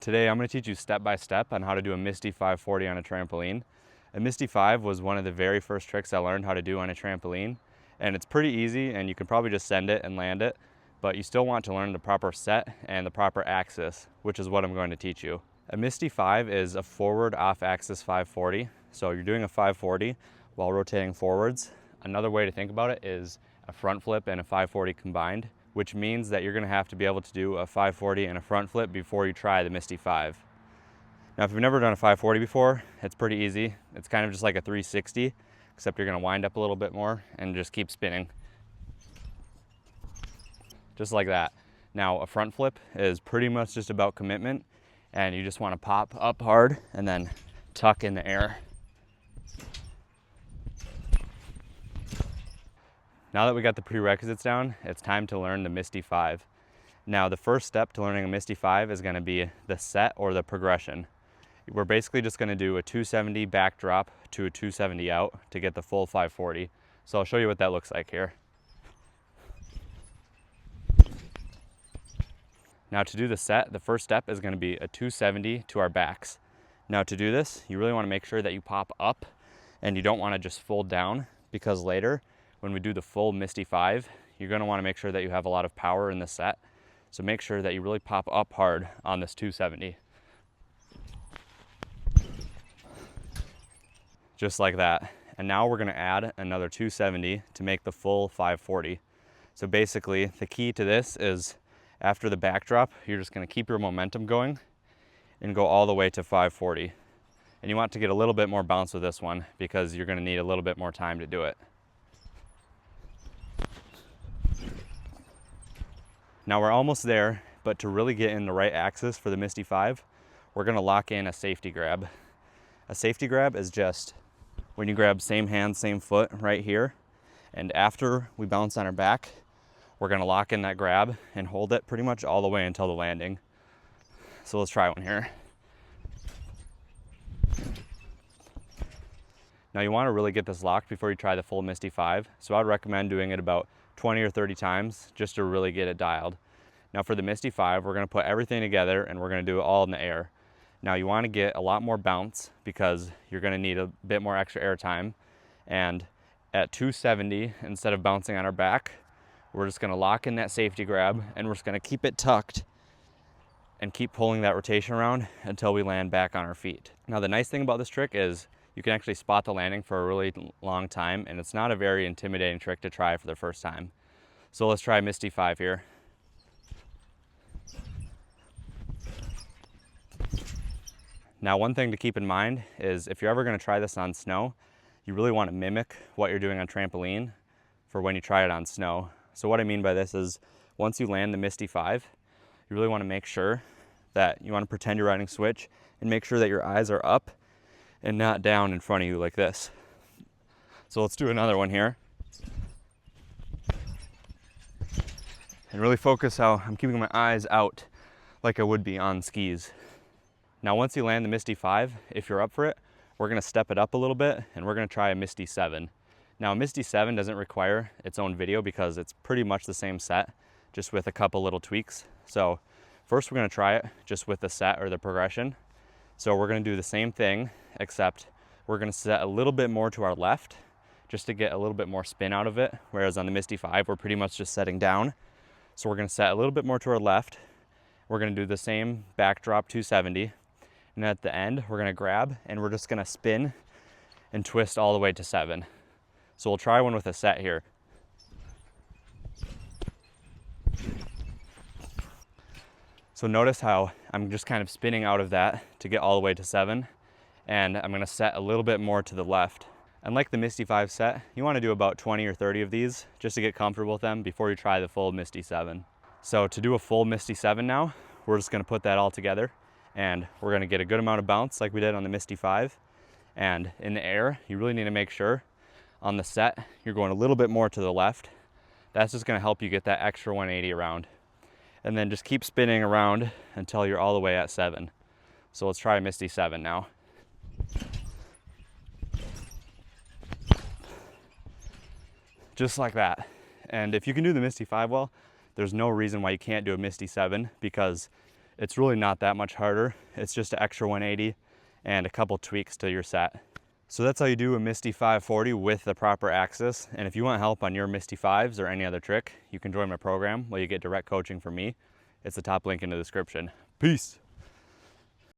Today I'm going to teach you step by step on how to do a Misty 540 on a trampoline. A Misty 5 was one of the very first tricks I learned how to do on a trampoline, and it's pretty easy and you can probably just send it and land it, but you still want to learn the proper set and the proper axis, which is what I'm going to teach you. A Misty 5 is a forward off-axis 540, so you're doing a 540 while rotating forwards. Another way to think about it is a front flip and a 540 combined, which means that you're going to have to be able to do a 540 and a front flip before you try the Misty 5. Now, if you've never done a 540 before, it's pretty easy. It's kind of just like a 360, except you're going to wind up a little bit more and just keep spinning. Just like that. Now, a front flip is pretty much just about commitment, and you just want to pop up hard and then tuck in the air. Now that we got the prerequisites down, it's time to learn the Misty 5. Now, the first step to learning a Misty 5 is going to be the set or the progression. We're basically just going to do a 270 backdrop to a 270 out to get the full 540. So I'll show you what that looks like here. Now, to do the set, the first step is going to be a 270 to our backs. Now, to do this, you really want to make sure that you pop up and you don't want to just fold down, because later when we do the full Misty 5, you're going to want to make sure that you have a lot of power in the set. So make sure that you really pop up hard on this 270. Just like that. And now we're going to add another 270 to make the full 540. So basically, the key to this is after the backdrop, you're just going to keep your momentum going and go all the way to 540. And you want to get a little bit more bounce with this one because you're going to need a little bit more time to do it. Now we're almost there, but to really get in the right axis for the Misty 5, we're going to lock in a safety grab. A safety grab is just when you grab same hand, same foot right here, and after we bounce on our back, we're going to lock in that grab and hold it pretty much all the way until the landing. So let's try one here. Now you want to really get this locked before you try the full Misty 5, so I'd recommend doing it about 20 or 30 times just to really get it dialed. Now for the Misty 5, we're going to put everything together and we're going to do it all in the air. Now you want to get a lot more bounce because you're going to need a bit more extra air time. And at 270, instead of bouncing on our back, we're just going to lock in that safety grab and we're just going to keep it tucked and keep pulling that rotation around until we land back on our feet. Now the nice thing about this trick is you can actually spot the landing for a really long time, and it's not a very intimidating trick to try for the first time. So let's try Misty 5 here. Now, one thing to keep in mind is if you're ever going to try this on snow, you really want to mimic what you're doing on trampoline for when you try it on snow. So what I mean by this is once you land the Misty 5, you really want to make sure that you want to pretend you're riding switch and make sure that your eyes are up and not down in front of you like this. So let's do another one here. And really focus how I'm keeping my eyes out like I would be on skis. Now once you land the Misty 5, if you're up for it, we're going to step it up a little bit and we're going to try a Misty 7. Now a Misty 7 doesn't require its own video because it's pretty much the same set, just with a couple little tweaks. So first we're going to try it just with the set or the progression. So we're going to do the same thing, except we're going to set a little bit more to our left just to get a little bit more spin out of it, whereas on the Misty 5 we're pretty much just setting down. So we're going to set a little bit more to our left. We're going to do the same backdrop 270, and at the end we're going to grab and we're just going to spin and twist all the way to 7. So we'll try one with a set here. So notice how I'm just kind of spinning out of that to get all the way to 7, and I'm going to set a little bit more to the left. And like the Misty 5 set, you want to do about 20 or 30 of these just to get comfortable with them before you try the full Misty 7. So to do a full Misty 7 now, we're just going to put that all together and we're going to get a good amount of bounce like we did on the Misty 5. And in the air, you really need to make sure on the set you're going a little bit more to the left. That's just going to help you get that extra 180 around. And then just keep spinning around until you're all the way at 7. So let's try Misty 7 now. Just like that. And if you can do the Misty 5 well, there's no reason why you can't do a Misty 7, because It's really not that much harder. It's just an extra 180 and a couple tweaks to your set. So that's how you do a Misty 540 with the proper axis. And if you want help on your Misty 5s or any other trick, you can join my program where you get direct coaching from me. It's the top link in the description. Peace.